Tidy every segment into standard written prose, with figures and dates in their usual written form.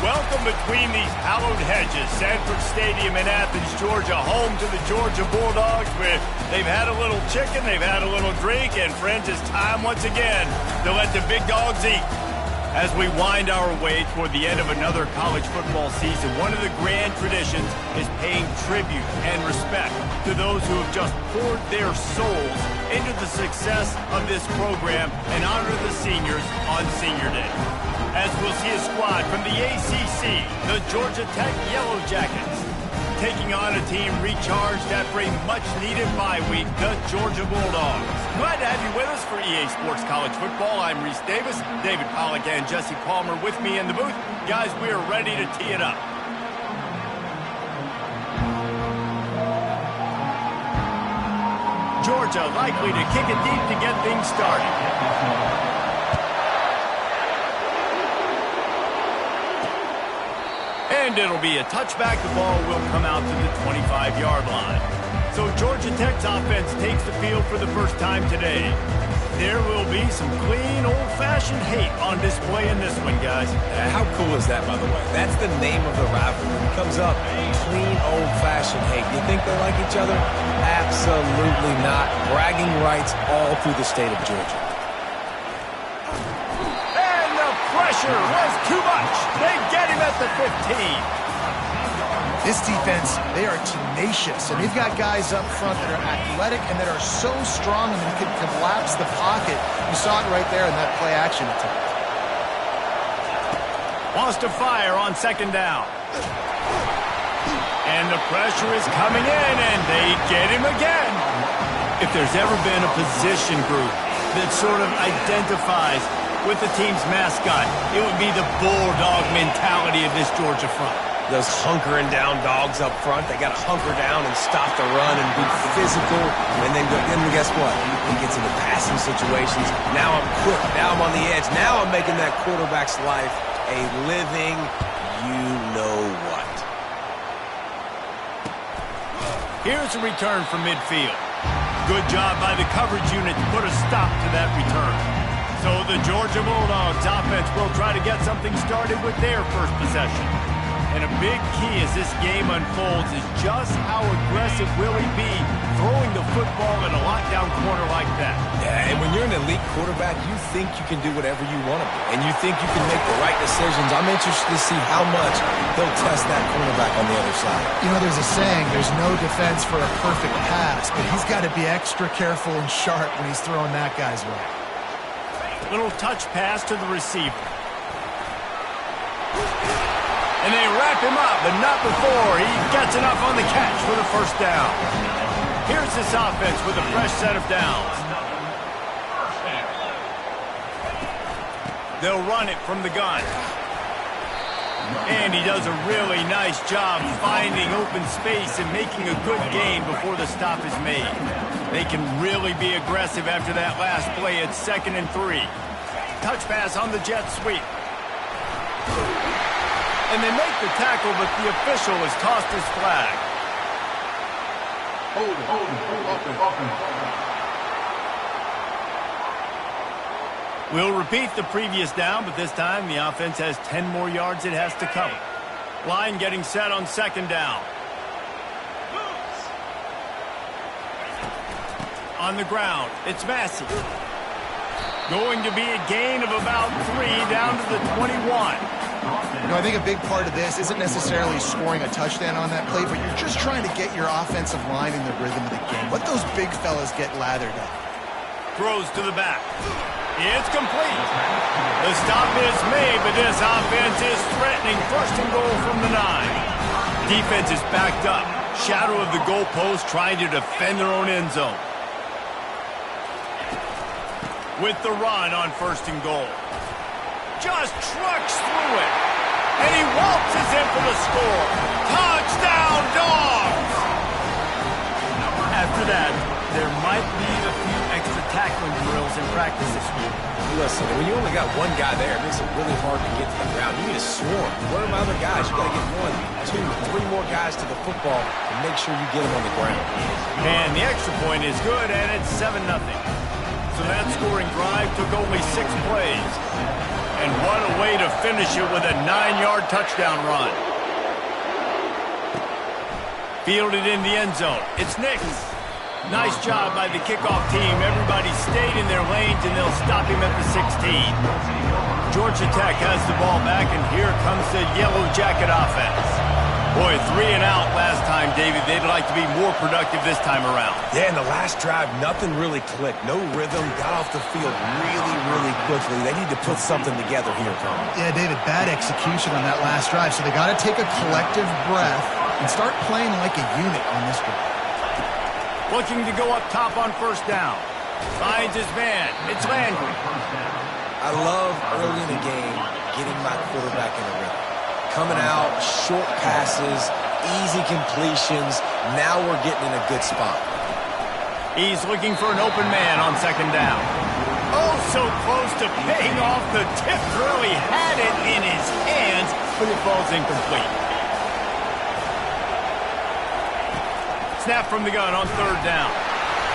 Welcome between these hallowed hedges. Sanford Stadium in Athens, Georgia, home to the Georgia Bulldogs. Where they've had a little chicken, they've had a little drink, and friends, it's time once again to let the big dogs eat. As we wind our way toward the end of another college football season, one of the grand traditions is paying tribute and respect to those who have just poured their souls into the success of this program and honor the seniors on Senior Day. As we'll see a squad from the ACC, the Georgia Tech Yellow Jackets, taking on a team recharged after a much-needed bye week, the Georgia Bulldogs. Glad to have you with us for EA Sports College Football. I'm Reese Davis, David Pollack and Jesse Palmer with me in the booth. Guys, we are ready to tee it up. Georgia likely to kick it deep to get things started. And it'll be a touchback. The ball will come out to the 25-yard line. So Georgia Tech's offense takes the field for the first time today. There will be some clean, old-fashioned hate on display in this one, guys. How cool is that, by the way? That's the name of the rivalry. It comes up, clean, old-fashioned hate. You think they like each other? Absolutely not. Bragging rights all through the state of Georgia. And the pressure was too much. They get him at the 15. This defense, they are tenacious, and they've got guys up front that are athletic and that are so strong and can collapse the pocket. You saw it right there in that play-action attempt. Wants to fire on second down. And the pressure is coming in, and they get him again. If there's ever been a position group that sort of identifies with the team's mascot, it would be the bulldog mentality of this Georgia front. Those hunkering down dogs up front, they got to hunker down and stop the run and be physical. And then guess what? He gets into passing situations. Now I'm quick. Now I'm on the edge. Now I'm making that quarterback's life a living you-know-what. Here's a return from midfield. Good job by the coverage unit to put a stop to that return. So the Georgia Bulldogs offense will try to get something started with their first possession. And a big key as this game unfolds is just how aggressive will he be throwing the football in a lockdown corner like that. Yeah, and when you're an elite quarterback, you think you can do whatever you want to do. And you think you can make the right decisions. I'm interested to see how much they'll test that cornerback on the other side. You know, there's a saying, there's no defense for a perfect pass, but he's got to be extra careful and sharp when he's throwing that guy's way. Little touch pass to the receiver. And they wrap him up, but not before he gets enough on the catch for the first down. Here's this offense with a fresh set of downs. They'll run it from the gun. And he does a really nice job finding open space and making a good gain before the stop is made. They can really be aggressive after that last play. It's 2nd and 3. Touch pass on the jet sweep. And they make the tackle, but the official has tossed his flag. Hold it. We'll repeat the previous down, but this time the offense has 10 more yards it has to cover. Line getting set on second down. On the ground, it's Massey. Going to be a gain of about 3 down to the 21. You know, I think a big part of this isn't necessarily scoring a touchdown on that play, but you're just trying to get your offensive line in the rhythm of the game. Let those big fellas get lathered up. Throws to the back. It's complete. The stop is made, but this offense is threatening 1st and goal from the 9. Defense is backed up. Shadow of the goalpost trying to defend their own end zone. With the run on 1st and goal. Just trucks through it. And he waltzes in for the score. Touchdown, Dogs! After that, there might be a few extra tackling drills in practice this week. Listen, when you only got one guy there, it makes it really hard to get to the ground. You need a swarm. Where are my other guys? You got to get 1, 2, 3 more guys to the football and make sure you get them on the ground. And the extra point is good, and it's 7-0. So that scoring drive took only 6 plays. And what a way to finish it with a 9-yard touchdown run. Fielded in the end zone. It's Nix. Nice job by the kickoff team. Everybody stayed in their lanes, and they'll stop him at the 16. Georgia Tech has the ball back, and here comes the Yellow Jacket offense. Boy, 3 and out last time, David. They'd like to be more productive this time around. Yeah, in the last drive, nothing really clicked. No rhythm. Got off the field really, really quickly. They need to put something together here, Tom. Yeah, David, bad execution on that last drive. So they got to take a collective breath and start playing like a unit on this one. Looking to go up top on first down. Finds his man. It's Landry. I love early in the game getting my quarterback in the rhythm. Coming out, short passes, easy completions. Now we're getting in a good spot. He's looking for an open man on second down. Oh, so close to paying off the tip drill. He had it in his hands, but it falls incomplete. Snap from the gun on third down.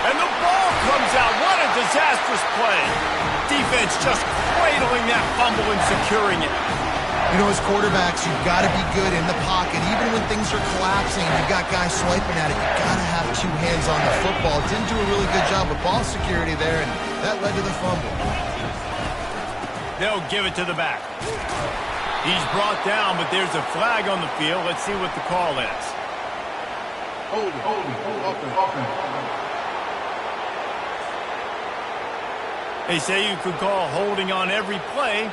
And the ball comes out. What a disastrous play. Defense just cradling that fumble and securing it. You know, as quarterbacks, you've got to be good in the pocket. Even when things are collapsing and you've got guys swiping at it, you've got to have 2 hands on the football. Didn't do a really good job with ball security there, and that led to the fumble. They'll give it to the back. He's brought down, but there's a flag on the field. Let's see what the call is. Hold it. They say you could call holding on every play.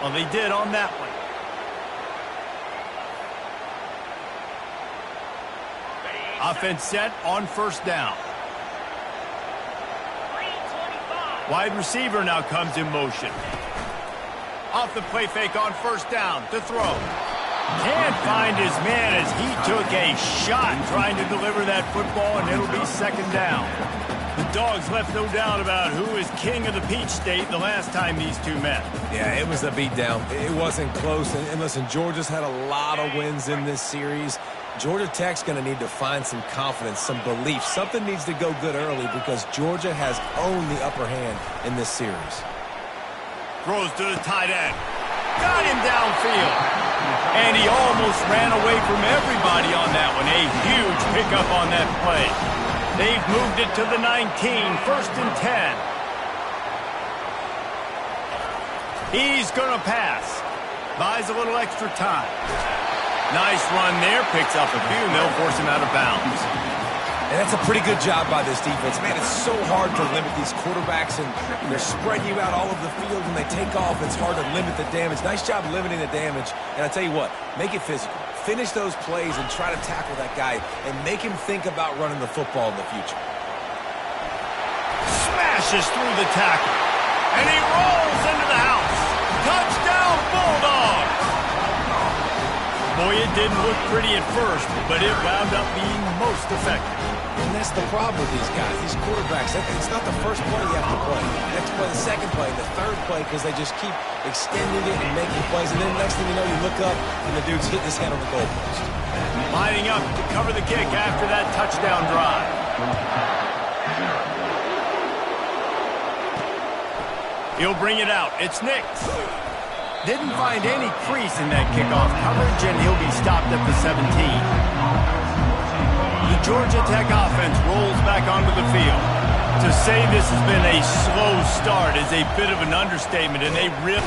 Well, they did on that one. Offense set on first down. Wide receiver now comes in motion. Off the play fake on first down to throw. Can't find his man as he took a shot trying to deliver that football, and it'll be second down. The Dogs left no doubt about who is king of the Peach State the last time these two met. Yeah, it was a beatdown. It wasn't close. And listen, Georgia's had a lot of wins in this series. Georgia Tech's going to need to find some confidence, some belief. Something needs to go good early because Georgia has owned the upper hand in this series. Throws to the tight end. Got him downfield. And he almost ran away from everybody on that one. A huge pickup on that play. They've moved it to the 19, first and 10. He's going to pass. Buys a little extra time. Nice run there. Picks up a few, and they'll force him out of bounds. And that's a pretty good job by this defense. Man, it's so hard to limit these quarterbacks, and they're spreading you out all over the field. When they take off, it's hard to limit the damage. Nice job limiting the damage. And I tell you what, make it physical. Finish those plays and try to tackle that guy and make him think about running the football in the future. Smashes through the tackle. And he rolls into the house. Touchdown, Bulldogs! Boy, it didn't look pretty at first, but it wound up being most effective. And that's the problem with these guys, these quarterbacks. It's not the first play you have to play. You have to play the second play, the third play, because they just keep extending it and making plays. And then next thing you know, you look up, and the dude's hitting his head on the goalpost. Lining up to cover the kick after that touchdown drive. He'll bring it out. It's Nix. Didn't find any crease in that kickoff coverage, and he'll be stopped at the 17. The Georgia Tech offense rolls back onto the field. To say this has been a slow start is a bit of an understatement, and they rip.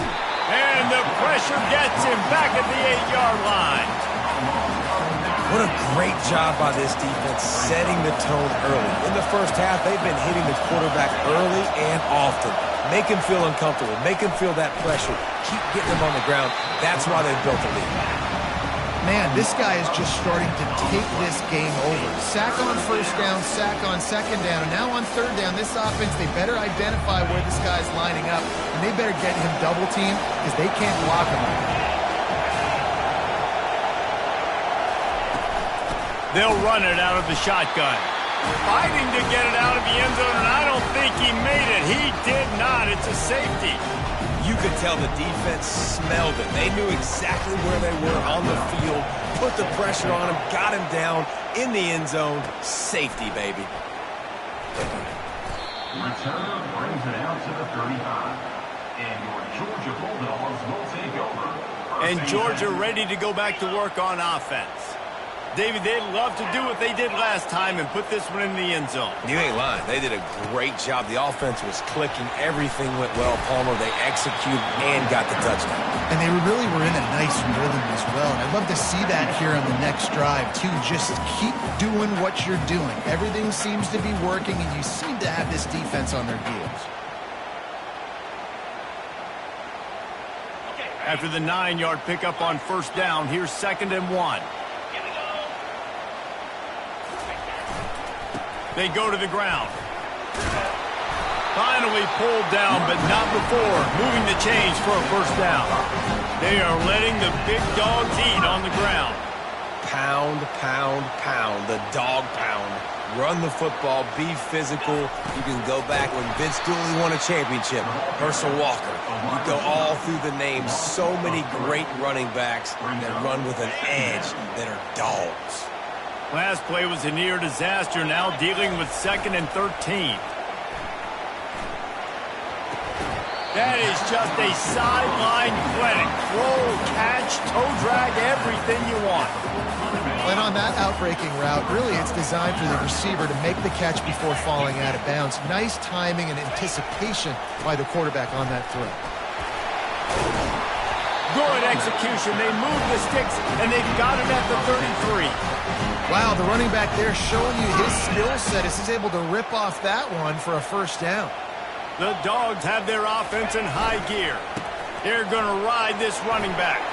And the pressure gets him back at the 8-yard line. What a great job by this defense setting the tone early. In the first half, they've been hitting the quarterback early and often. Make him feel uncomfortable. Make him feel that pressure. Keep getting him on the ground. That's why they've built a lead. Man, this guy is just starting to take this game over. Sack on first down, sack on second down, and now on third down, this offense, they better identify where this guy's lining up, and they better get him double-teamed because they can't block him. They'll run it out of the shotgun. Fighting to get it out of the end zone, and I don't think he made it. He did not. It's a safety. You could tell the defense smelled it. They knew exactly where they were on the field, put the pressure on him, got him down in the end zone. Safety, baby. Return brings it out to the 35. And your And Georgia ready to go back to work on offense. David, they'd love to do what they did last time and put this one in the end zone. You ain't lying. They did a great job. The offense was clicking. Everything went well, Palmer. They executed and got the touchdown. And they really were in a nice rhythm as well. And I'd love to see that here on the next drive, too. Just keep doing what you're doing. Everything seems to be working, and you seem to have this defense on their heels. After the 9-yard pickup on first down, here's 2nd and 1. They go to the ground. Finally pulled down, but not before moving the chains for a first down. They are letting the big dogs eat on the ground. Pound, pound, pound. The dog pound. Run the football. Be physical. You can go back when Vince Dooley won a championship. Herschel Walker. You go all through the names. So many great running backs that run with an edge that are dogs. Last play was a near disaster, now dealing with 2nd and 13. That is just a sideline clinic. Roll, catch, toe drag, everything you want. And on that outbreaking route, really it's designed for the receiver to make the catch before falling out of bounds. Nice timing and anticipation by the quarterback on that throw. Good execution. They move the sticks, and they've got it at the 33. Wow, the running back there showing you his skill set as he's able to rip off that one for a first down. The Dogs have their offense in high gear. They're going to ride this running back.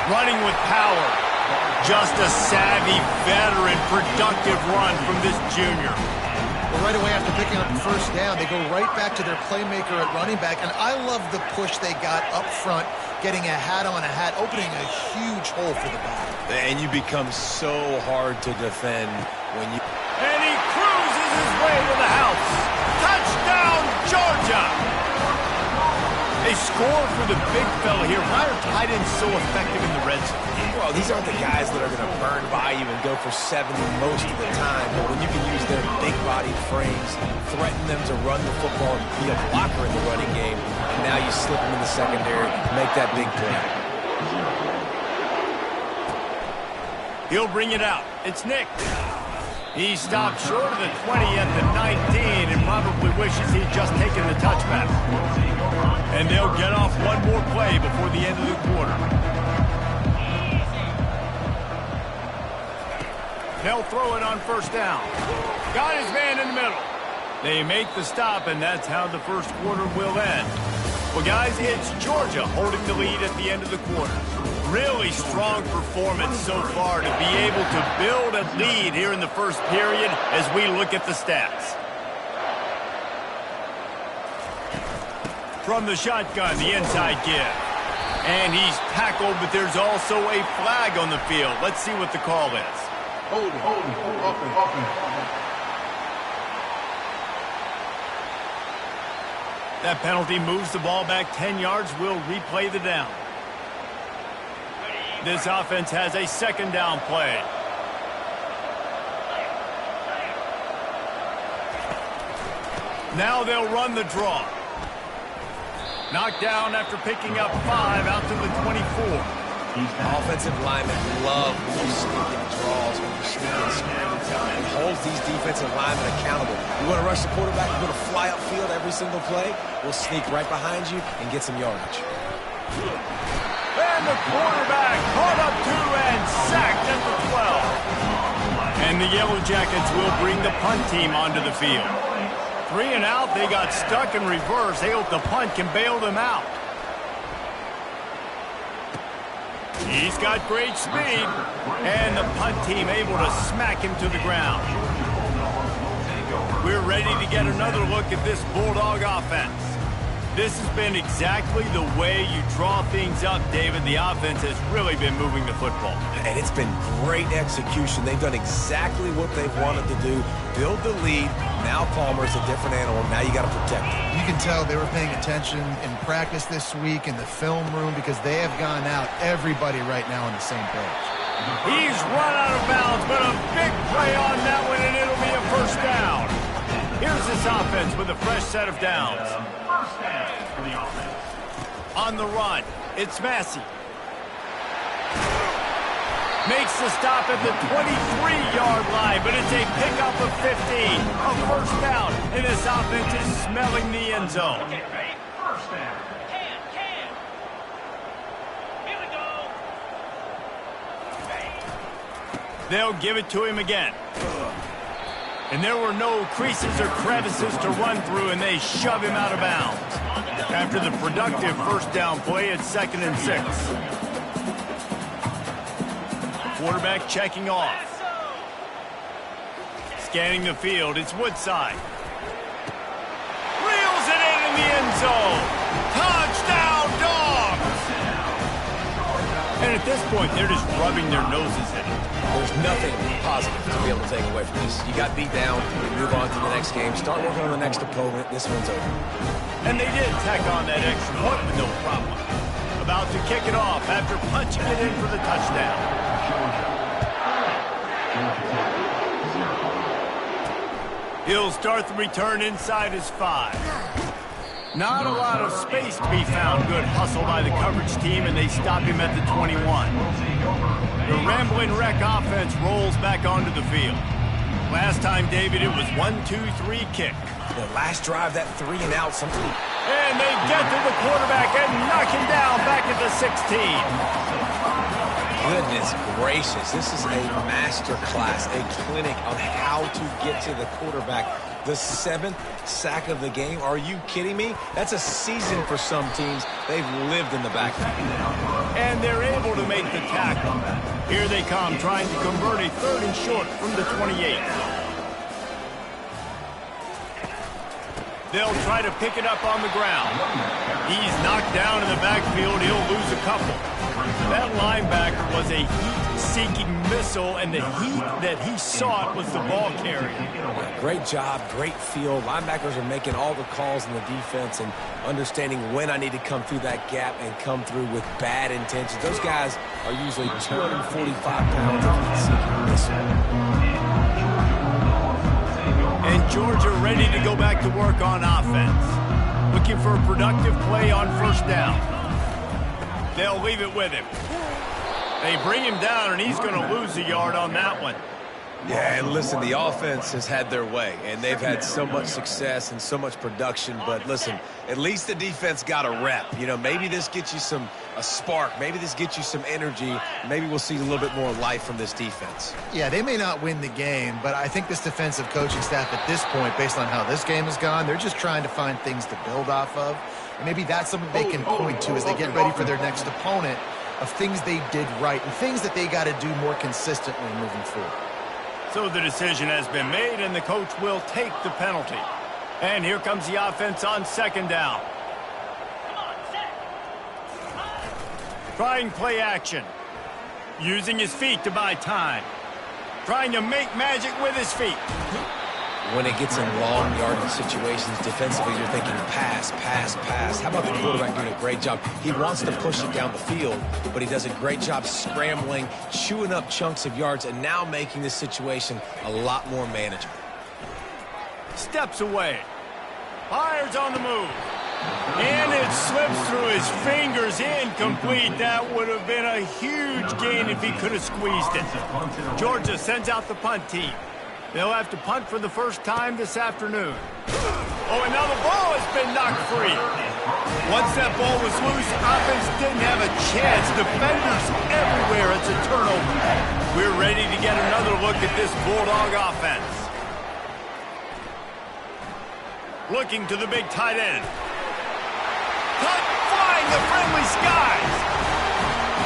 Running with power. Just a savvy, veteran, productive run from this junior. Well, right away after picking up the first down, they go right back to their playmaker at running back. And I love the push they got up front, getting a hat on a hat, opening a huge hole for the back. And you become so hard to defend when you... And he cruises his way to the house. Touchdown, Georgia! They score for the big fella here. Why are tight ends so effective in the red zone? Well, these aren't the guys that are going to burn by you and go for 70 most of the time. But when you can use their big-bodied frames, threaten them to run the football and be a blocker in the running game, and now you slip them in the secondary, make that big play. He'll bring it out. It's Nick. He stopped short of the 20 at the 19 and probably wishes he'd just taken the touchback. And they'll get off one more play before the end of the quarter. They'll throw it on first down. Got his man in the middle. They make the stop, and that's how the first quarter will end. Well, guys, it's Georgia holding the lead at the end of the quarter. Really strong performance so far to be able to build a lead here in the first period as we look at the stats. From the shotgun, the inside give. And he's tackled, but there's also a flag on the field. Let's see what the call is. Hold it, offense. That penalty moves the ball back 10 yards. We'll replay the down. This offense has a second down play. Now they'll run the draw. Knocked down after picking up 5 out to the 24. Offensive linemen love when you sneak in draws, when you sneak in screen time. It holds these defensive linemen accountable. You want to rush the quarterback, you want to fly upfield every single play, we'll sneak right behind you and get some yardage. And the quarterback caught up to and sacked at the 12. And the Yellow Jackets will bring the punt team onto the field. 3 and out, they got stuck in reverse. They hope the punt can bail them out. He's got great speed, and the punt team able to smack him to the ground. We're ready to get another look at this Bulldog offense. This has been exactly the way you draw things up, David. The offense has really been moving the football. And it's been great execution. They've done exactly what they've wanted to do. Build the lead. Now Palmer's a different animal. Now you got to protect him. You can tell they were paying attention in practice this week in the film room because they have gone out, everybody right now on the same page. He's run out of bounds, but a big play on that one, and it'll be a first down. Here's this offense with a fresh set of downs. On the run, it's Massey. Makes the stop at the 23-yard line, but it's a pickup of 15. A first down, and this offense is smelling the end zone. First down. Here we go. They'll give it to him again. And there were no creases or crevices to run through, and they shove him out of bounds. After the productive first down play, it's 2nd and 6. Quarterback checking off. Scanning the field, it's Woodside. Reels it in the end zone. Touchdown, Dogs! And at this point, they're just rubbing their noses in it. There's nothing positive to be able to take away from this. You got beat down, you move on to the next game, start working on the next opponent, this one's over. And they did tack on that extra point with no problem. About to kick it off after punching it in for the touchdown. He'll start the return inside his 5. Not a lot of space to be found. Good hustle by the coverage team, and they stop him at the 21. The Rambling Wreck offense rolls back onto the field. Last time, David, it was 1-2-3 kick. The last drive, that 3 and out, something. And they get to the quarterback and knock him down back at the 16. Goodness gracious, this is a master class, a clinic on how to get to the quarterback. The 7th sack of the game. Are you kidding me? That's a season for some teams. They've lived in the backfield. And they're able to make the tackle. Here they come, trying to convert a 3rd and short from the 28. They'll try to pick it up on the ground. He's knocked down in the backfield. He'll lose a couple. That linebacker was a heat-seeking missile, and the heat that he sought was the ball carrier. Great job, great feel. Linebackers are making all the calls in the defense and understanding when I need to come through that gap and come through with bad intentions. Those guys are usually 245 pounds of heat-seeking missile. And Georgia ready to go back to work on offense. Looking for a productive play on first down. They'll leave it with him. They bring him down, and he's going to lose a yard on that one. Yeah, and listen, the offense has had their way, and they've had so much success and so much production. But listen, at least the defense got a rep. You know, maybe this gets you a spark. Maybe this gets you some energy. Maybe we'll see a little bit more life from this defense. Yeah, they may not win the game, but I think this defensive coaching staff at this point, based on how this game has gone, they're just trying to find things to build off of. And maybe that's something they can point to as they get ready for their next opponent, of things they did right and things that they got to do more consistently moving forward. So the decision has been made, and the coach will take the penalty. And here comes the offense on 2nd down. Trying play action. Using his feet to buy time. Trying to make magic with his feet. When it gets in long yardage situations, defensively, you're thinking pass, pass, pass. How about the quarterback doing a great job? He wants to push it down the field, but he does a great job scrambling, chewing up chunks of yards, and now making this situation a lot more manageable. Steps away. Fires on the move. And it slips through his fingers. Incomplete. That would have been a huge gain if he could have squeezed it. Georgia sends out the punt team. They'll have to punt for the first time this afternoon. Oh, and now the ball has been knocked free. Once that ball was loose, offense didn't have a chance. Defenders everywhere. It's a turnover. We're ready to get another look at this Bulldog offense. Looking to the big tight end. Cut, flying the friendly skies.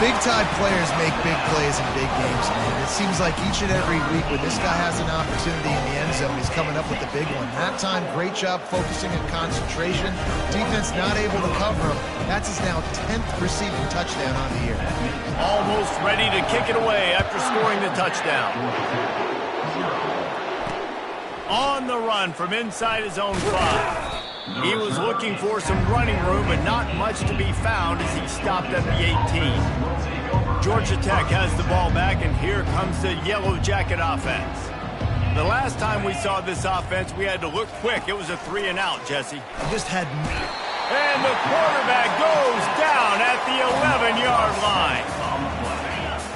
Big-time players make big plays in big games, man. It seems like each and every week when this guy has an opportunity in the end zone, he's coming up with the big one. That time, great job focusing and concentration. Defense not able to cover him. That's his now 10th receiving touchdown on the year. Almost ready to kick it away after scoring the touchdown. On the run from inside his own 5. He was looking for some running room, but not much to be found as he stopped at the 18. Georgia Tech has the ball back, and here comes the Yellow Jacket offense. The last time we saw this offense, we had to look quick. It was a 3 and out, Jesse. Just had And the quarterback goes down at the 11-yard line.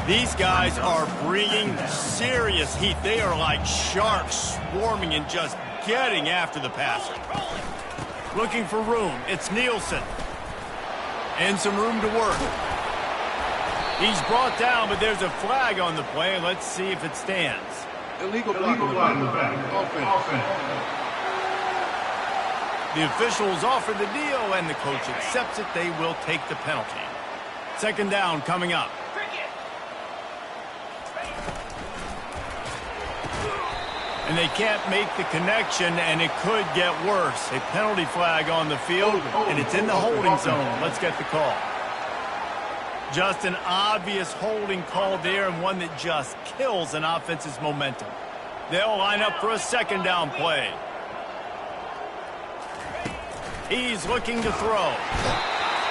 These guys are bringing serious heat. They are like sharks swarming and just getting after the passer. Looking for room. It's Nielsen. And some room to work. He's brought down, but there's a flag on the play. Let's see if it stands. Illegal block in the back. Offense. The officials offer the deal, and the coach accepts it. They will take the penalty. Second down coming up. And they can't make the connection, and it could get worse. A penalty flag on the field, and it's in the holding zone. Let's get the call. Just an obvious holding call there, and one that just kills an offense's momentum. They'll line up for a second down play. He's looking to throw.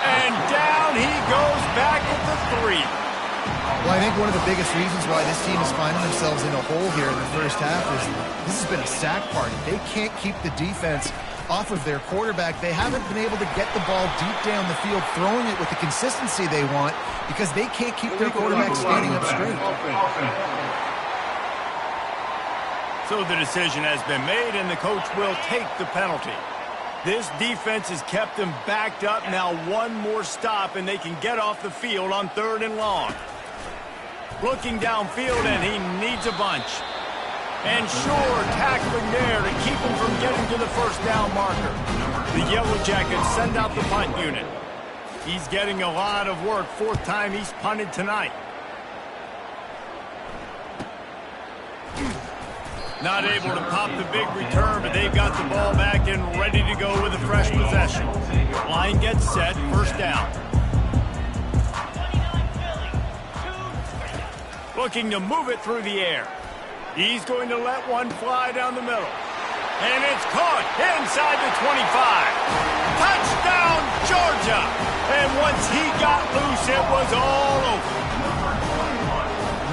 And down he goes back at the 3. Well, I think one of the biggest reasons why this team is finding themselves in a hole here in the first half is this has been a sack party. They can't keep the defense off of their quarterback. They haven't been able to get the ball deep down the field, throwing it with the consistency they want because they can't keep their quarterback standing up straight. So the decision has been made, and the coach will take the penalty. This defense has kept them backed up. Now one more stop, and they can get off the field on 3rd and long. Looking downfield, and he needs a bunch. And sure, tackling there to keep him from getting to the first down marker. The Yellow Jackets send out the punt unit. He's getting a lot of work. 4th time he's punted tonight. Not able to pop the big return, but they've got the ball back and ready to go with a fresh possession. Line gets set, first down. Looking to move it through the air. He's going to let one fly down the middle. And it's caught inside the 25. Touchdown, Georgia! And once he got loose, it was all over.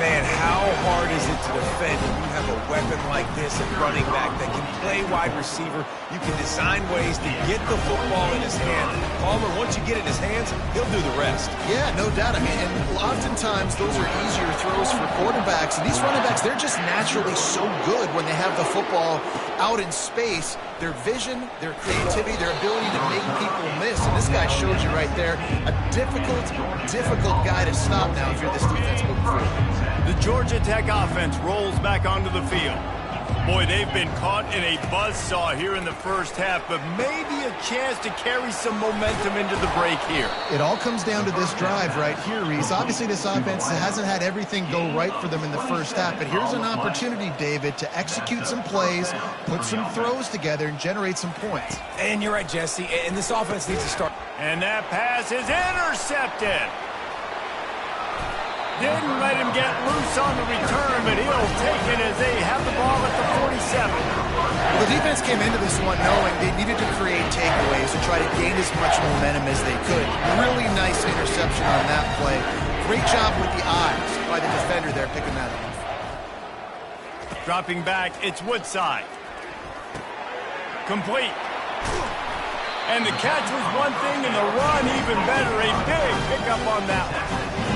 Man, how hard is it to defend when you have a weapon like this at running back that can play wide receiver? You can design ways to get the football in his hand. Palmer, once you get it in his hands, he'll do the rest. Yeah, no doubt. I mean, and oftentimes those are easier throws for quarterbacks. And these running backs, they're just naturally so good when they have the football out in space. Their vision, their creativity, their ability to make people miss. And this guy shows you right there, a difficult guy to stop now if you're this defense moving forward. The Georgia Tech offense rolls back onto the field. Boy, they've been caught in a buzzsaw here in the first half, but maybe a chance to carry some momentum into the break here. It all comes down to this drive right here, Reese. Obviously, this offense hasn't had everything go right for them in the first half, but here's an opportunity, David, to execute some plays, put some throws together, and generate some points. And you're right, Jesse, and this offense needs to start. And that pass is intercepted. Didn't let him get loose on the return, but he'll take it as they have the ball at the 47. Well, the defense came into this one knowing they needed to create takeaways to try to gain as much momentum as they could. Really nice interception on that play. Great job with the eyes by the defender there picking that off. Dropping back, it's Woodside. Complete. And the catch was one thing, and the run even better. A big pickup on that one.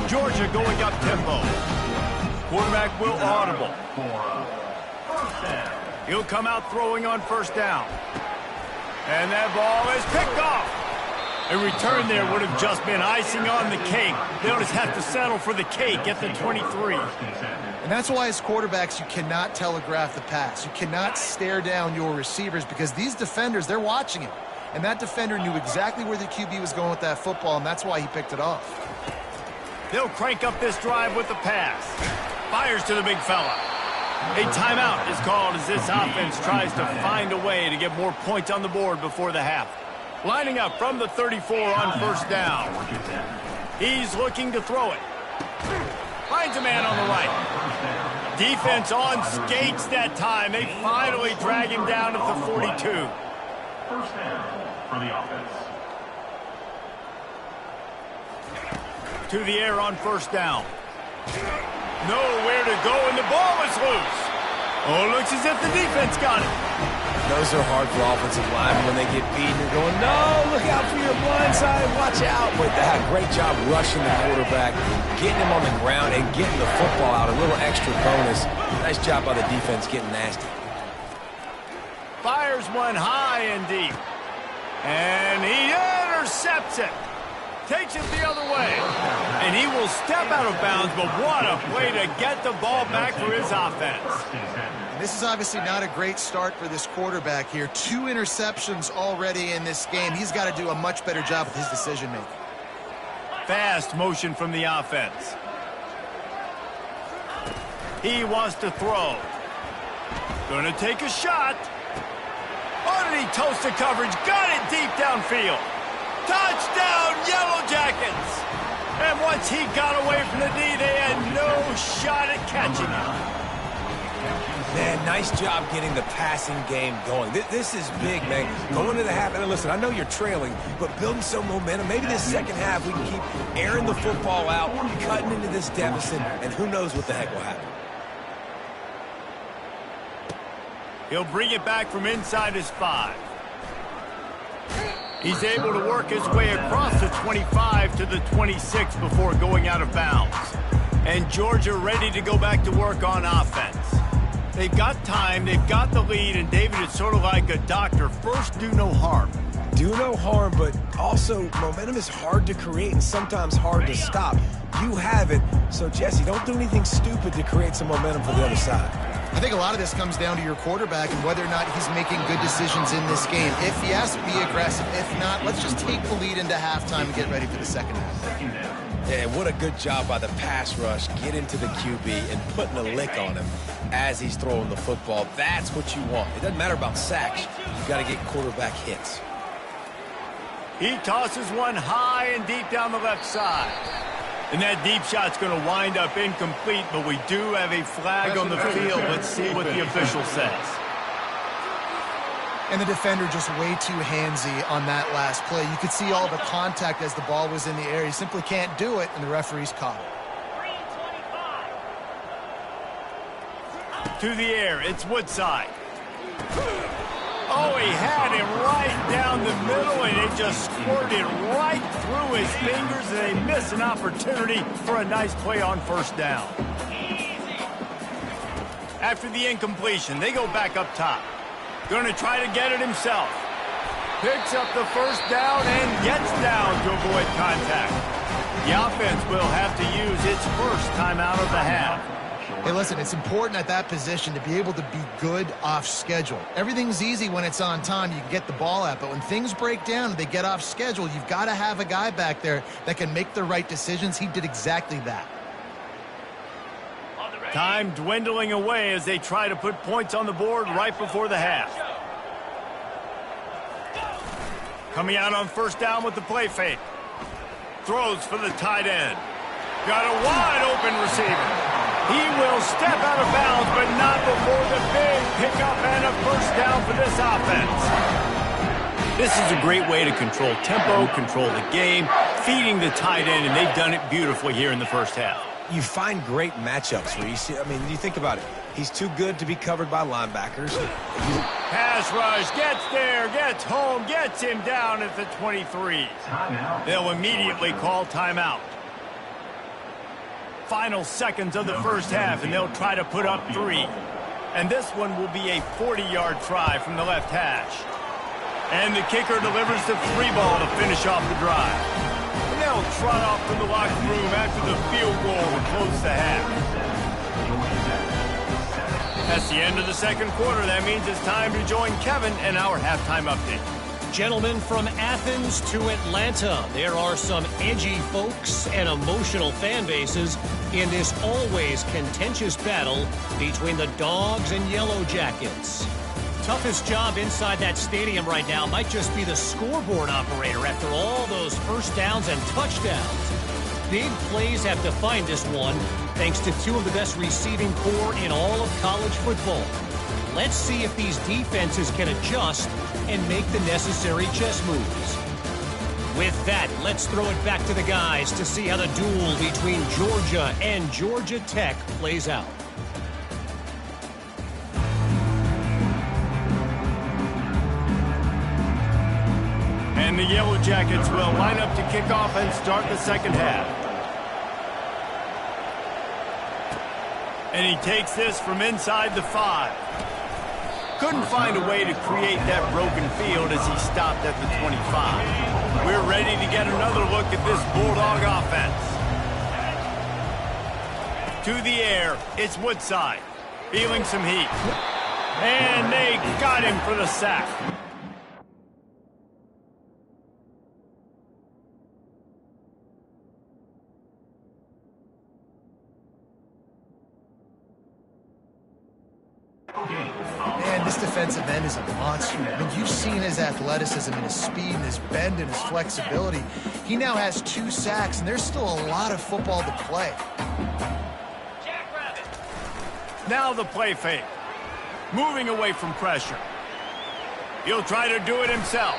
Georgia going up tempo. Quarterback will audible. He'll come out throwing on first down. And that ball is picked off. A return there would have just been icing on the cake. They'll just have to settle for the cake at the 23. And that's why as quarterbacks you cannot telegraph the pass. You cannot stare down your receivers because these defenders, they're watching it. And that defender knew exactly where the QB was going with that football, and that's why he picked it off. They'll crank up this drive with the pass. Fires to the big fella. A timeout is called as this offense tries to find a way to get more points on the board before the half. Lining up from the 34 on first down. He's looking to throw it. Finds a man on the right. Defense on skates that time. They finally drag him down at the 42. First down for the offense. To the air on first down. Nowhere to go, and the ball is loose. Oh, looks as if the defense got it. Those are hard for offensive linemen when they get beat. You're going, no, look out for your blind side, watch out. But that great job rushing the quarterback, getting him on the ground, and getting the football out. A little extra bonus. Nice job by the defense getting nasty. Fires one high and deep. And he intercepts it. Takes it the other way. And he will step out of bounds, but what a way to get the ball back for his offense. This is obviously not a great start for this quarterback here. 2 interceptions already in this game. He's got to do a much better job with his decision-making. Fast motion from the offense. He wants to throw. Gonna take a shot. Oh, did he toast the coverage? Got it deep downfield. Touchdown, Yellow Jackets! And once he got away from the D, they had no shot at catching him. Man, nice job getting the passing game going. This is big, man. Going to the half, and listen, I know you're trailing, but building some momentum. Maybe this second half we can keep airing the football out, cutting into this deficit, and who knows what the heck will happen. He'll bring it back from inside his 5. He's able to work his way across the 25 to the 26 before going out of bounds. And Georgia ready to go back to work on offense. They've got time, they've got the lead, and David, it's sort of like a doctor. First, do no harm. Do no harm, but also momentum is hard to create and sometimes hard to stop. You have it, so Jesse, don't do anything stupid to create some momentum for the other side. I think a lot of this comes down to your quarterback and whether or not he's making good decisions in this game. If yes, be aggressive. If not, let's just take the lead into halftime and get ready for the second half. Yeah, what a good job by the pass rush. Get into the QB and putting a lick on him as he's throwing the football. That's what you want. It doesn't matter about sacks. You've got to get quarterback hits. He tosses one high and deep down the left side. And that deep shot's going to wind up incomplete, but we do have a flag on the field. Let's see what the official says. And the defender just way too handsy on that last play. You could see all the contact as the ball was in the air. He simply can't do it, and the referee's caught it. To the air, it's Woodside. Oh, he had him right down the middle, and it just squirted right through his fingers, and they miss an opportunity for a nice play on first down. After the incompletion, they go back up top. Going to try to get it himself. Picks up the first down and gets down to avoid contact. The offense will have to use its first timeout of the half. Hey, listen, it's important at that position to be able to be good off schedule. Everything's easy when it's on time. You can get the ball out, but when things break down and they get off schedule, you've got to have a guy back there that can make the right decisions. He did exactly that. Time dwindling away as they try to put points on the board right before the half. Coming out on first down with the play fake. Throws for the tight end. Got a wide open receiver. He will step out of bounds, but not before the big pickup and a first down for this offense. This is a great way to control tempo, control the game, feeding the tight end, and they've done it beautifully here in the first half. You find great matchups where you see, I mean, you think about it. He's too good to be covered by linebackers. Pass rush, gets there, gets home, gets him down at the 23. They'll immediately call timeout. Final seconds of the first half, and they'll try to put up 3. And this one will be a 40-yard try from the left hash. And the kicker delivers the 3 ball to finish off the drive. And they'll trot off to the locker room after the field goal to close the half. That's the end of the second quarter. That means it's time to join Kevin and our halftime update. Gentlemen, from Athens to Atlanta, there are some edgy folks and emotional fan bases in this always contentious battle between the Dogs and Yellow Jackets. Toughest job inside that stadium right now might just be the scoreboard operator after all those first downs and touchdowns. Big plays have defined this one, thanks to 2 of the best receiving corps in all of college football. Let's see if these defenses can adjust and make the necessary chess moves. With that, let's throw it back to the guys to see how the duel between Georgia and Georgia Tech plays out. And the Yellow Jackets will line up to kick off and start the second half. And he takes this from inside the 5. Couldn't find a way to create that broken field as he stopped at the 25. We're ready to get another look at this Bulldog offense. To the air, it's Woodside, feeling some heat. And they got him for the sack. Man, this defensive end is a monster. I mean, you've seen his athleticism and his speed and his bend and his flexibility. He now has 2 sacks, and there's still a lot of football to play. Now the play fake. Moving away from pressure. He'll try to do it himself.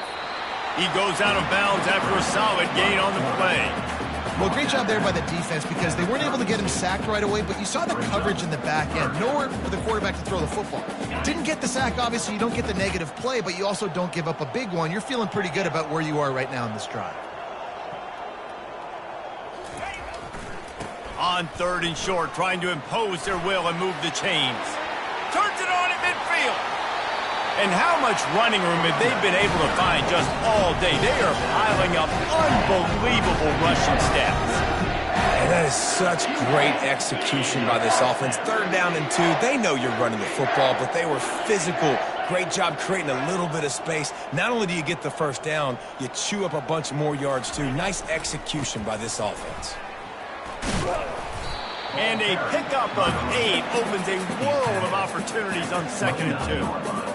He goes out of bounds after a solid gain on the play. Well, great job there by the defense because they weren't able to get him sacked right away, but you saw the coverage in the back end. Nowhere for the quarterback to throw the football. Didn't get the sack, obviously. You don't get the negative play, but you also don't give up a big one. You're feeling pretty good about where you are right now in this drive. On 3rd and short, trying to impose their will and move the chains. Turns it on at midfield. And how much running room have they been able to find just all day? They are piling up unbelievable rushing stats. And that is such great execution by this offense. 3rd down and 2. They know you're running the football, but they were physical. Great job creating a little bit of space. Not only do you get the 1st down, you chew up a bunch more yards too. Nice execution by this offense. And a pickup of 8 opens a world of opportunities on 2nd and 2.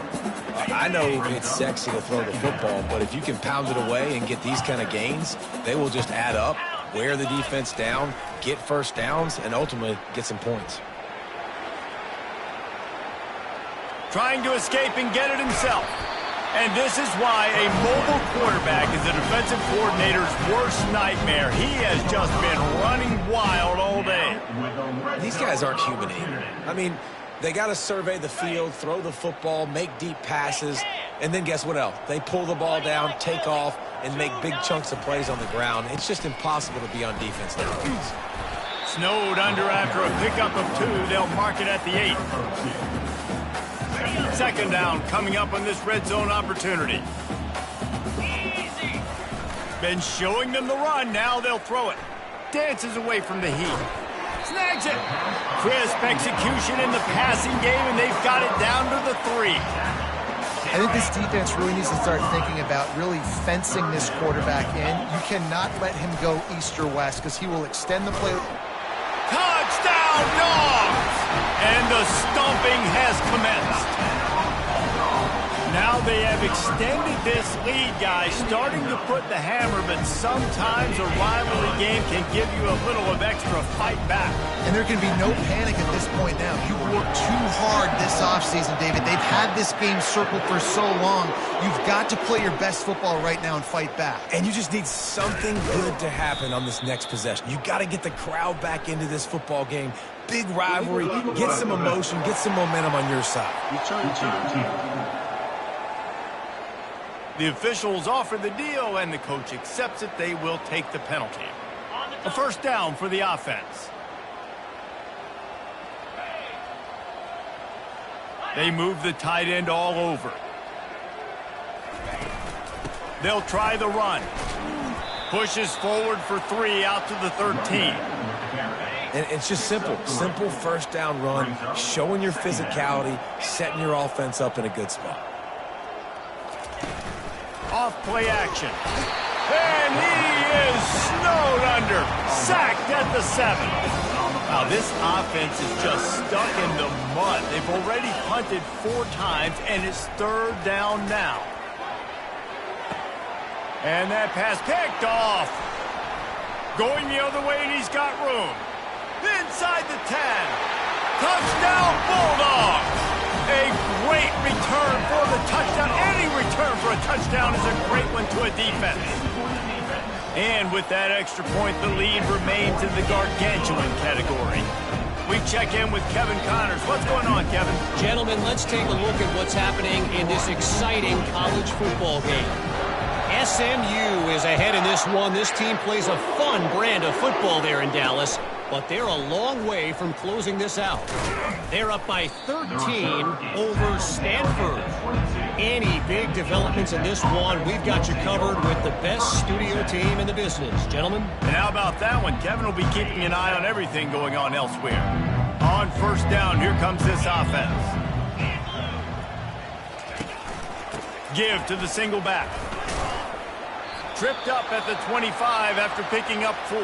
I know it's sexy to throw the football, but if you can pound it away and get these kind of gains, they will just add up, wear the defense down, get 1st downs, and ultimately get some points. Trying to escape and get it himself. And this is why a mobile quarterback is the defensive coordinator's worst nightmare. He has just been running wild all day. These guys aren't human either. I mean, they got to survey the field, throw the football, make deep passes, and then guess what else? They pull the ball down, take off, and make big chunks of plays on the ground. It's just impossible to be on defense nowadays. Snowed under after a pickup of 2. They'll mark it at the 8. 2nd down coming up on this red zone opportunity. Been showing them the run. Now they'll throw it. Dances away from the heat. Snags it. Crisp execution in the passing game, and they've got it down to the 3. I think this defense really needs to start thinking about really fencing this quarterback in. You cannot let him go east or west because he will extend the play. Touchdown, Dogs! And the stomping has commenced. Now they have extended this lead, guys, starting to put the hammer, but sometimes a rivalry game can give you a little of extra fight back. And there can be no panic at this point now. You worked too hard this offseason, David. They've had this game circled for so long. You've got to play your best football right now and fight back. And you just need something good to happen on this next possession. You got to get the crowd back into this football game. Big rivalry, get some emotion, get some momentum on your side. The officials offer the deal, and the coach accepts it. They will take the penalty. A 1st down for the offense. They move the tight end all over. They'll try the run. Pushes forward for 3 out to the 13. And it's just simple 1st down run, showing your physicality, setting your offense up in a good spot. Off play action. And he is snowed under. Sacked at the 7. Now this offense is just stuck in the mud. They've already punted 4 times, and it's 3rd down now. And that pass picked off. Going the other way, and he's got room. Inside the 10. Touchdown, Bulldogs! A great return for the touchdown. Any return for a touchdown is a great one to a defense. And with that extra point, the lead remains in the gargantuan category. We check in with Kevin Connors. What's going on, Kevin? Gentlemen, let's take a look at what's happening in this exciting college football game. SMU is ahead in this one. This team plays a fun brand of football there in Dallas, but they're a long way from closing this out. They're up by 13 over Stanford. Any big developments in this one, we've got you covered with the best studio team in the business. Gentlemen? And how about that one? Kevin will be keeping an eye on everything going on elsewhere. On first down, here comes this offense. Give to the single back. Tripped up at the 25 after picking up 4.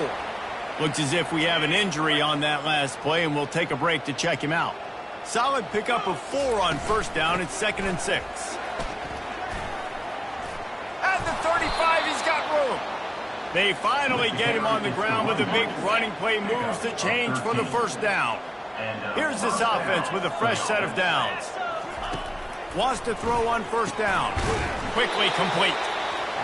Looks as if we have an injury on that last play, and we'll take a break to check him out. Solid pickup of 4 on first down. It's 2nd and 6. At the 35, he's got room. They finally get him on the ground with a big running play, moves the change for the first down. Here's this offense with a fresh set of downs. Wants to throw on first down. Quickly complete.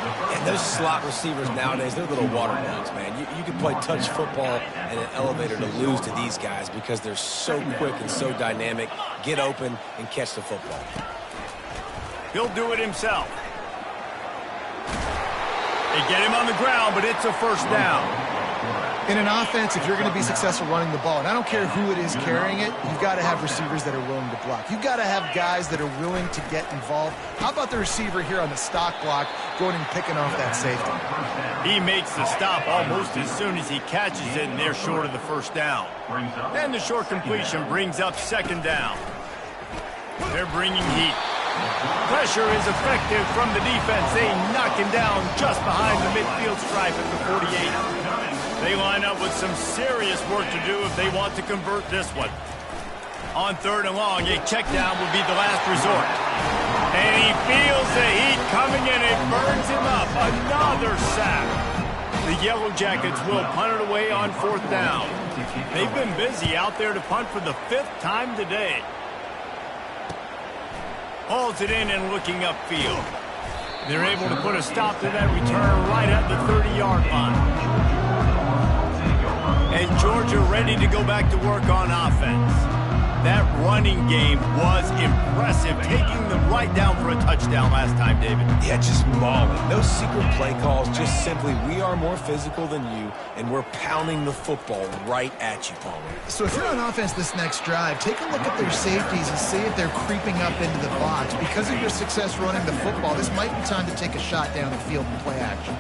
And those slot receivers nowadays, they're little water bugs, man. You can play touch football in an elevator to lose to these guys because they're so quick and so dynamic. Get open and catch the football. He'll do it himself. They get him on the ground, but it's a first down. In an offense, if you're going to be successful running the ball, and I don't care who it is carrying it, you've got to have receivers that are willing to block. You've got to have guys that are willing to get involved. How about the receiver here on the stock block going and picking off that safety? He makes the stop almost as soon as he catches it, and they're short of the first down. And the short completion brings up 2nd down. They're bringing heat. Pressure is effective from the defense. They knock him down just behind the midfield stripe at the 48. They line up with some serious work to do if they want to convert this one. On 3rd and long, a check down will be the last resort. And he feels the heat coming in. It burns him up. Another sack. The Yellow Jackets will punt it away on 4th down. They've been busy out there to punt for the 5th time today. Hauls it in and looking upfield. They're able to put a stop to that return right at the 30-yard line. And Georgia ready to go back to work on offense. That running game was impressive, taking them right down for a touchdown last time, David. Yeah, just mauling. No secret play calls, just simply we are more physical than you, and we're pounding the football right at you, Palmer. So if you're on offense this next drive, take a look at their safeties and see if they're creeping up into the box. Because of your success running the football, this might be time to take a shot down the field and play action.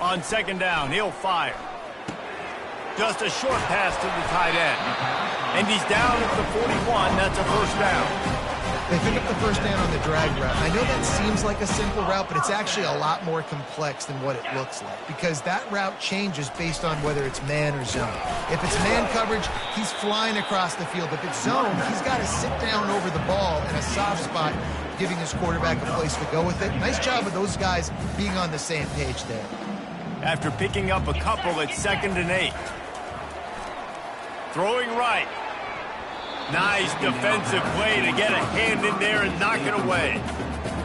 On 2nd down, he'll fire. Just a short pass to the tight end. And he's down at the 41. That's a first down. They pick up the first down on the drag route. I know that seems like a simple route, but it's actually a lot more complex than what it looks like because that route changes based on whether it's man or zone. If it's man coverage, he's flying across the field. If it's zone, he's got to sit down over the ball in a soft spot, giving his quarterback a place to go with it. Nice job of those guys being on the same page there. After picking up a couple at 2nd and 8. Throwing right. Nice defensive play to get a hand in there and knock it away.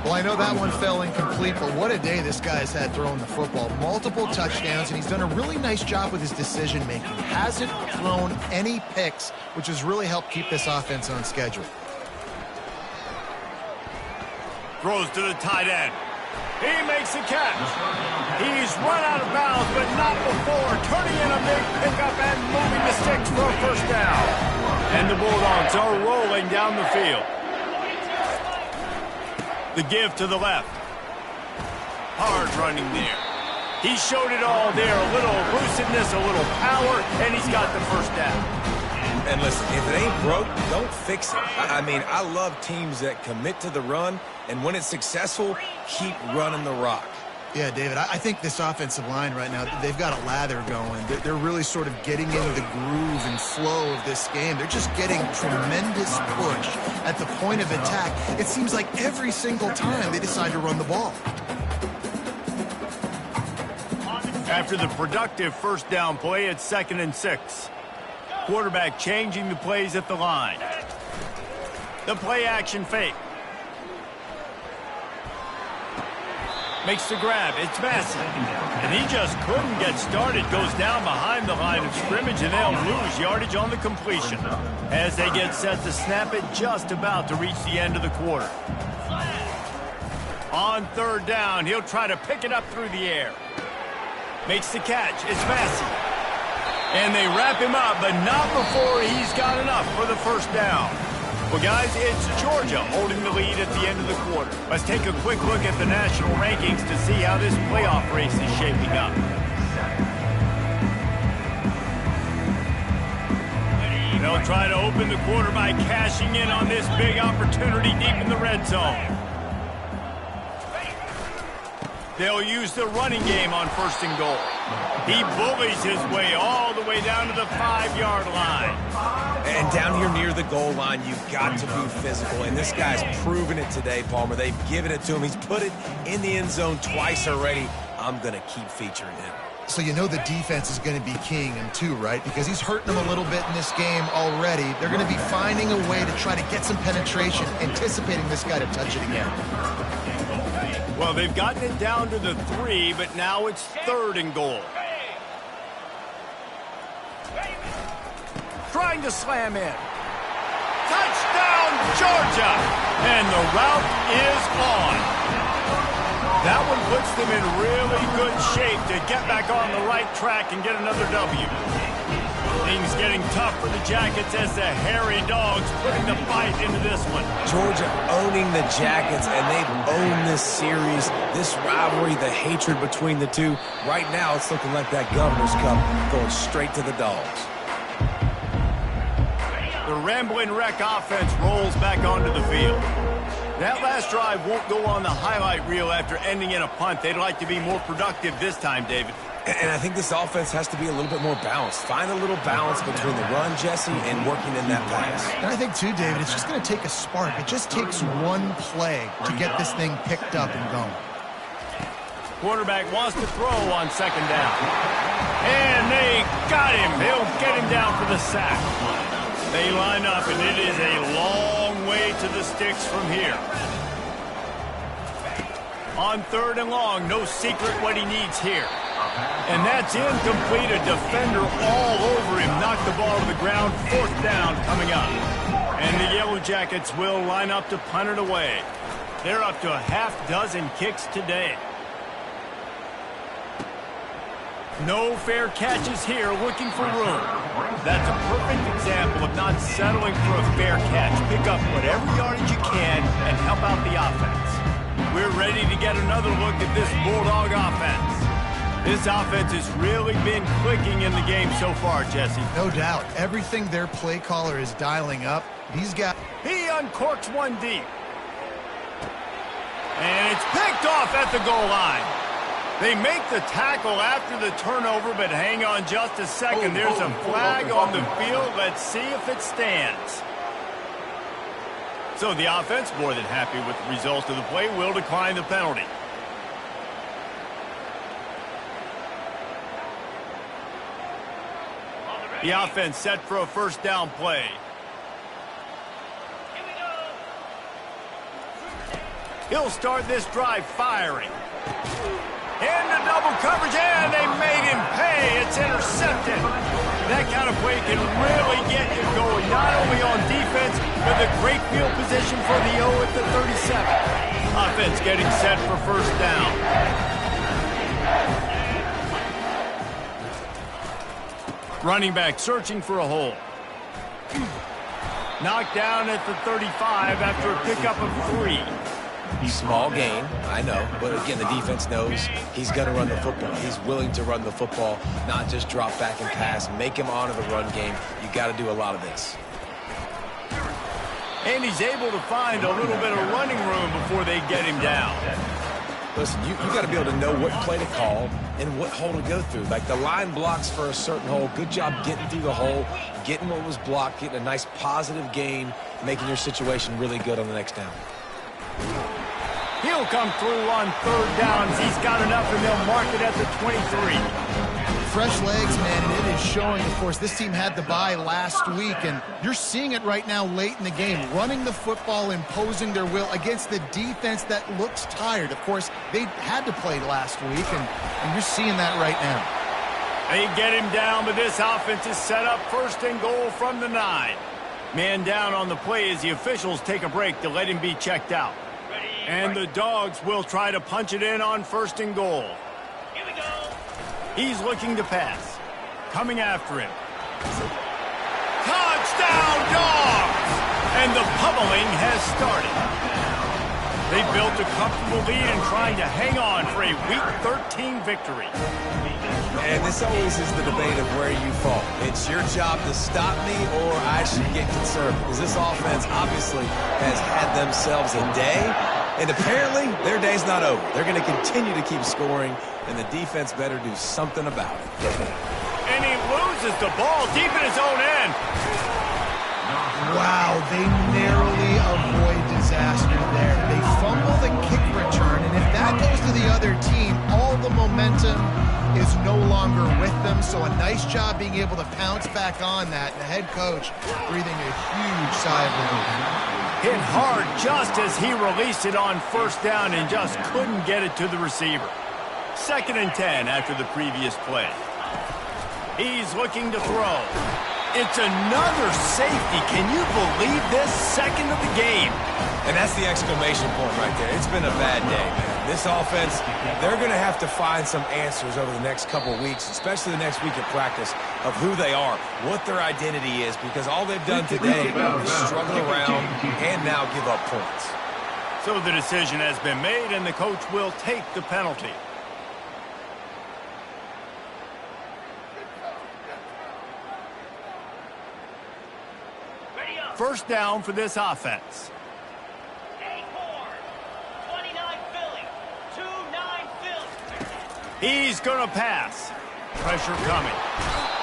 Well, I know that one fell incomplete, but what a day this guy's had throwing the football. Multiple touchdowns, and he's done a really nice job with his decision-making. Hasn't thrown any picks, which has really helped keep this offense on schedule. Throws to the tight end. He makes the catch. He's run out of bounds, but not before. Turning in a big pickup and moving the sticks for a first down. And the Bulldogs are rolling down the field. The give to the left. Hard running there. He showed it all there. A little elusiveness, a little power, and he's got the first down. And listen, if it ain't broke, don't fix it. I mean, I love teams that commit to the run, and when it's successful, keep running the rock. Yeah, David, I think this offensive line right now, they've got a lather going. They're really sort of getting into the groove and flow of this game. They're just getting tremendous push at the point of attack. It seems like every single time they decide to run the ball. After the productive first down play, it's 2nd and 6. Quarterback changing the plays at the line. The play action fake. Makes the grab. It's Massey. And he just couldn't get started. Goes down behind the line of scrimmage, and they'll lose yardage on the completion. As they get set to snap it, just about to reach the end of the quarter. On third down, he'll try to pick it up through the air. Makes the catch. It's Massey. And they wrap him up, but not before he's got enough for the first down. Well, guys, it's Georgia holding the lead at the end of the quarter. Let's take a quick look at the national rankings to see how this playoff race is shaping up. They'll try to open the quarter by cashing in on this big opportunity deep in the red zone. They'll use the running game on 1st and goal. He bullies his way all the way down to the 5-yard line. And down here near the goal line, you've got to be physical. And this guy's proven it today, Palmer. They've given it to him. He's put it in the end zone twice already. I'm going to keep featuring him. So you know the defense is going to be keying him too, right? Because he's hurting them a little bit in this game already. They're going to be finding a way to try to get some penetration, anticipating this guy to touch it again. Well, they've gotten it down to the 3, but now it's 3rd and goal. Trying to slam in. Touchdown, Georgia! And the route is on. That one puts them in really good shape to get back on the right track and get another W. Things getting tough for the Jackets as the hairy dogs putting the fight into this one. Georgia owning the Jackets, and they've owned this series, this rivalry, the hatred between the two. Right now, it's looking like that Governor's Cup going straight to the Dogs. The Ramblin' Wreck offense rolls back onto the field. That last drive won't go on the highlight reel after ending in a punt. They'd like to be more productive this time, David. And I think this offense has to be a little bit more balanced. Find a little balance between the run, Jesse, and working in that pass. And I think, too, David, it's just going to take a spark. It just takes one play to get this thing picked up and going. Quarterback wants to throw on 2nd down. And they got him. They'll get him down for the sack. They line up, and it is a long way to the sticks from here. On 3rd and long, no secret what he needs here. And that's incomplete. A defender all over him. Knocked the ball to the ground. 4th down coming up. And the Yellow Jackets will line up to punt it away. They're up to a half-dozen kicks today. No fair catches here, looking for room. That's a perfect example of not settling for a fair catch. Pick up whatever yardage you can and help out the offense. We're ready to get another look at this Bulldog offense. This offense has really been clicking in the game so far, Jesse. No doubt. Everything their play caller is dialing up, these guys... He uncorks one deep. And it's picked off at the goal line. They make the tackle after the turnover, but hang on just a second. There's a flag on the field. Let's see if it stands. So the offense, more than happy with the result of the play, will decline the penalty. The offense set for a 1st down play. He'll start this drive firing. Into double coverage, and they made him pay. It's intercepted. That kind of play can really get you going, not only on defense, but the great field position for the O at the 37. Offense getting set for 1st down. Running back searching for a hole. Knocked down at the 35 after a pickup of 3. Small gain, I know, but again, the defense knows he's going to run the football. He's willing to run the football, not just drop back and pass, make him honor the run game. You got to do a lot of this. And he's able to find a little bit of running room before they get him down. Listen, you got to be able to know what play to call and what hole to go through. Like the line blocks for a certain hole. Good job getting through the hole, getting what was blocked, getting a nice positive gain, making your situation really good on the next down. He'll come through on third downs. He's got enough, and they'll mark it at the 23. Fresh legs, man, and it is showing. Of course, this team had the bye last week, and you're seeing it right now late in the game, running the football, imposing their will against the defense that looks tired. Of course, they had to play last week, and you're seeing that right now. They get him down, but this offense is set up first and goal from the 9. Man down on the play as the officials take a break to let him be checked out. And the Dogs will try to punch it in on first and goal. Here we go. He's looking to pass. Coming after him. Touchdown, Dogs! And the pummeling has started. They built a comfortable lead and trying to hang on for a Week 13 victory. And this always is the debate of where you fall. It's your job to stop me or I should get conservative. Because this offense obviously has had themselves a day. And apparently their day's not over. They're going to continue to keep scoring. And the defense better do something about it. And he loses the ball deep in his own end. Wow, they narrowly avoid disaster there. They fumble the kick return, and if that goes to the other team, all the momentum is no longer with them. So a nice job being able to pounce back on that. The head coach breathing a huge sigh of relief. Hit hard just as he released it on first down and just couldn't get it to the receiver. 2nd and 10 after the previous play. He's looking to throw. It's another safety. Can you believe this? 2nd of the game. And that's the exclamation point right there. It's been a bad day, man. This offense, they're going to have to find some answers over the next couple weeks, especially the next week of practice, of who they are, what their identity is, because all they've done today is struggle around and now give up points. So the decision has been made, and the coach will take the penalty. First down for this offense. 29 Philly. 2-9 Philly. He's going to pass. Pressure coming.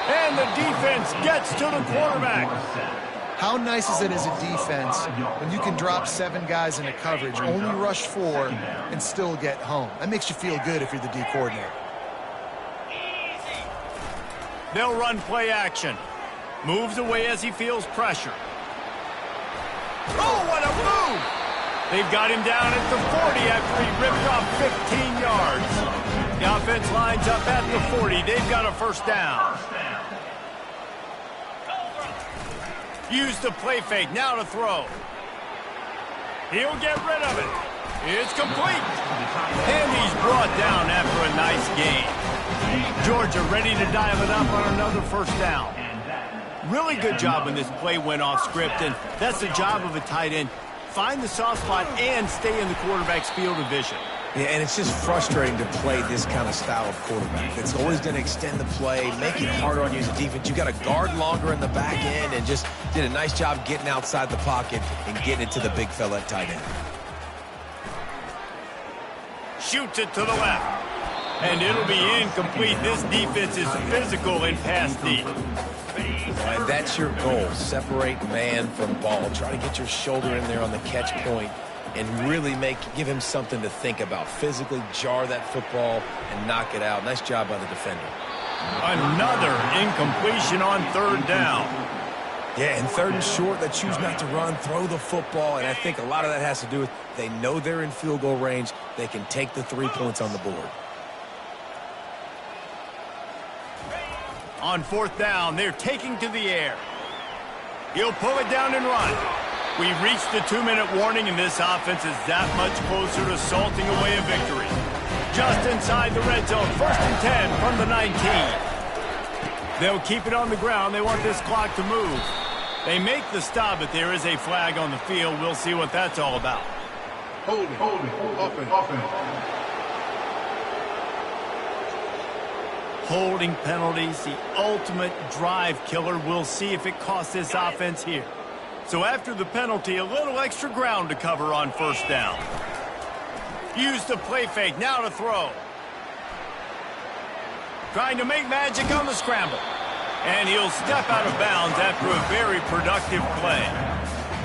And the defense gets to the quarterback. How nice is it as a defense when you can drop 7 guys into coverage, only rush 4, and still get home? That makes you feel good if you're the D coordinator. Easy. They'll run play action. Moves away as he feels pressure. Oh, what a move! They've got him down at the 40 after he ripped off 15 yards. The offense lines up at the 40. They've got a first down. Use the play fake, now to throw. He'll get rid of it. It's complete. And he's brought down after a nice game. Georgia ready to dial it up on another first down. Really good job when this play went off script, and that's the job of a tight end. Find the soft spot and stay in the quarterback's field of vision. Yeah, and it's just frustrating to play this kind of style of quarterback. It's always going to extend the play, make it harder on you as a defense. You got to guard longer in the back end, and just did a nice job getting outside the pocket and getting it to the big fella at tight end. Shoots it to the left. And it'll be incomplete. This defense is physical and pass deep. And that's your goal. Separate man from ball. Try to get your shoulder in there on the catch point and really give him something to think about. Physically jar that football and knock it out. Nice job by the defender. Another incompletion on third down. Yeah, and third and short, they choose not to run, throw the football, and I think a lot of that has to do with they know they're in field goal range. They can take the 3 points on the board. On fourth down, they're taking to the air. He'll pull it down and run. We've reached the 2-minute warning, and this offense is that much closer to salting away a victory. Just inside the red zone, 1st and 10 from the 19. They'll keep it on the ground. They want this clock to move. They make the stop, but there is a flag on the field. We'll see what that's all about. Holding, offense. Holding penalties, the ultimate drive killer. We'll see if it costs this offense here. So after the penalty, a little extra ground to cover on first down. Use the play fake, now to throw. Trying to make magic on the scramble. And he'll step out of bounds after a very productive play.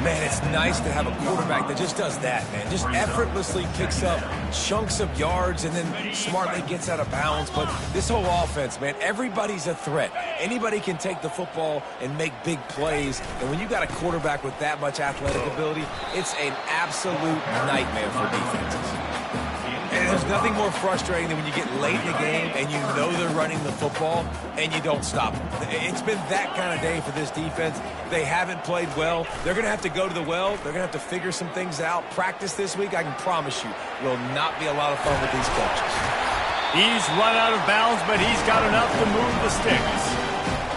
Man, it's nice to have a quarterback that just does that, man. Just effortlessly picks up chunks of yards and then smartly gets out of bounds. But this whole offense, man, everybody's a threat. Anybody can take the football and make big plays. And when you got a quarterback with that much athletic ability, it's an absolute nightmare for defenses. And there's nothing more frustrating than when you get late in the game and you know they're running the football and you don't stop them. It's been that kind of day for this defense. They haven't played well. They're going to have to go to the well. They're going to have to figure some things out. Practice this week, I can promise you, will not be a lot of fun with these coaches. He's run out of bounds, but he's got enough to move the sticks.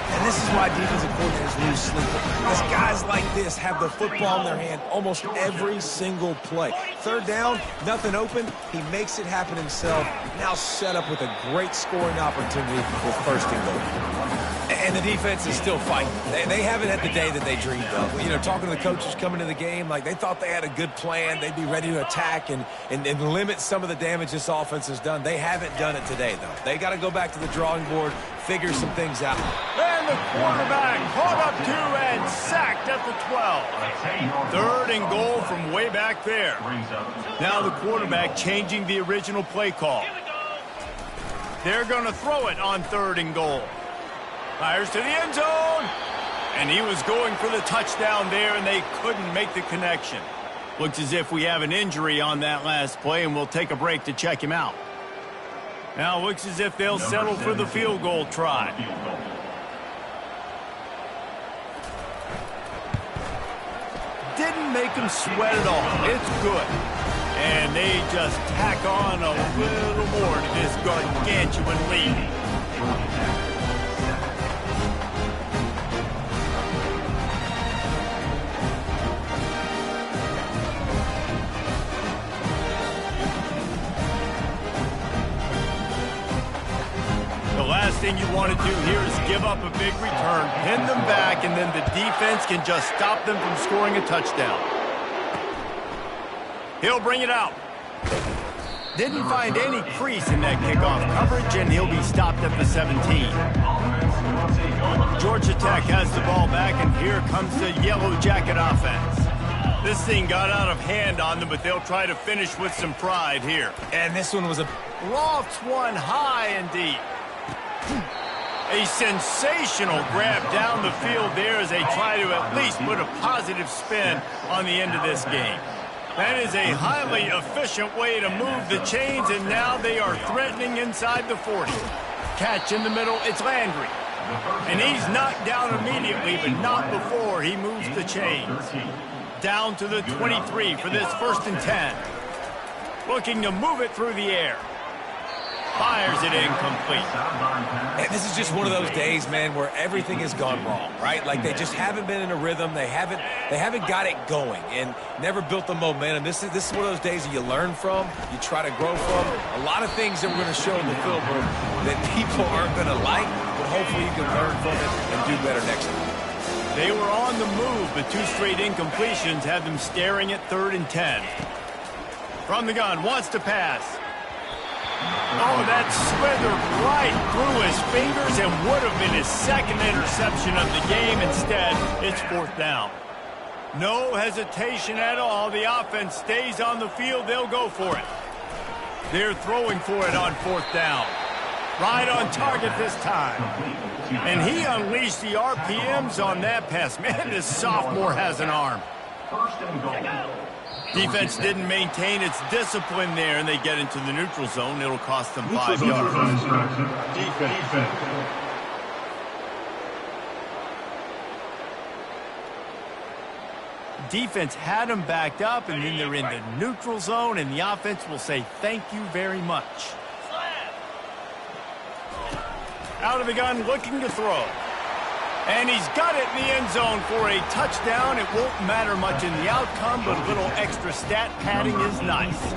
And this is why defensive coordinators lose sleep. Because guys like this have the football in their hand almost every single play. Third down, nothing open. He makes it happen himself. Now set up with a great scoring opportunity with first and goal. And the defense is still fighting. They haven't had the day that they dreamed of. You know, talking to the coaches coming to the game, like they thought they had a good plan. They'd be ready to attack and limit some of the damage this offense has done. They haven't done it today, though. They got to go back to the drawing board, figure some things out. And the quarterback caught up to and sacked at the 12. Third and goal from way back there. Now the quarterback changing the original play call. They're going to throw it on third and goal. Fires to the end zone. And he was going for the touchdown there, and they couldn't make the connection. Looks as if we have an injury on that last play, and we'll take a break to check him out. Now looks as if they'll settle for the field goal try. Didn't make him sweat at all. It's good. And they just tack on a little more to this gargantuan lead. Last thing you want to do here is give up a big return, pin them back, and then the defense can just stop them from scoring a touchdown. He'll bring it out. Didn't find any crease in that kickoff coverage, and he'll be stopped at the 17. Georgia Tech has the ball back, and here comes the Yellow Jacket offense. This thing got out of hand on them, but they'll try to finish with some pride here. And this one was a lofts one high and deep. A sensational grab down the field there as they try to at least put a positive spin on the end of this game. That is a highly efficient way to move the chains, and now they are threatening inside the 40. Catch in the middle, it's Landry. And he's knocked down immediately, but not before he moves the chains. Down to the 23 for this 1st and 10. Looking to move it through the air. Fires it incomplete. And this is just one of those days, man, where everything has gone wrong, right? Like they just haven't been in a rhythm. They haven't got it going and never built the momentum. This is one of those days that you learn from, you try to grow from. A lot of things that we're going to show in the film that people aren't going to like, but hopefully you can learn from it and do better next time. They were on the move, but 2 straight incompletions had them staring at 3rd and 10. From the gun, wants to pass. Oh, that slithered right through his fingers and would have been his 2nd interception of the game. Instead, it's 4th down. No hesitation at all. The offense stays on the field. They'll go for it. They're throwing for it on 4th down. Right on target this time. And he unleashed the RPMs on that pass. Man, this sophomore has an arm. Defense didn't maintain its discipline there, and they get into the neutral zone. It'll cost them 5 yards. Defense. Defense had them backed up, and then they're in the neutral zone, and the offense will say thank you very much. Out of the gun, looking to throw. And he's got it in the end zone for a touchdown. It won't matter much in the outcome, but a little extra stat padding is nice.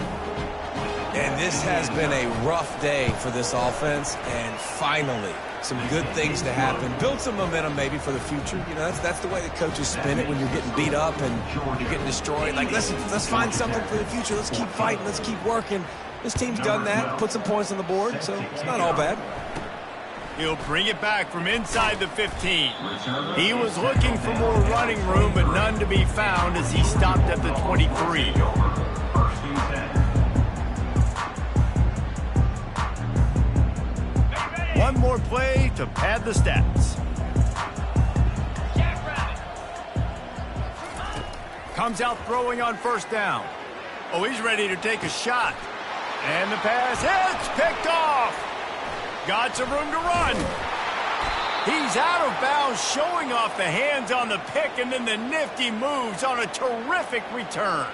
And this has been a rough day for this offense, and finally, some good things to happen. Build some momentum maybe for the future. You know, that's the way the coaches spin it when you're getting beat up and you're getting destroyed. Like, let's find something for the future. Let's keep fighting. Let's keep working. This team's done that, put some points on the board, so it's not all bad. He'll bring it back from inside the 15. He was looking for more running room, but none to be found as he stopped at the 23. One more play to pad the stats. Comes out throwing on first down. Oh, he's ready to take a shot. And the pass hits, picked off. Got some room to run. He's out of bounds, showing off the hands on the pick, and then the nifty moves on a terrific return.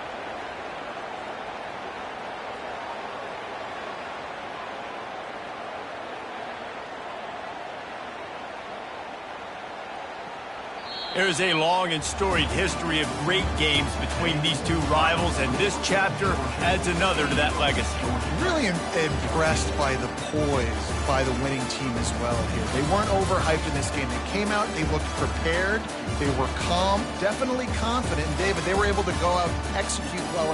There's a long and storied history of great games between these two rivals, and this chapter adds another to that legacy. Really impressed by the poise by the winning team as well here. They weren't overhyped in this game. They came out, they looked prepared, they were calm, definitely confident, and David, they were able to go out and execute well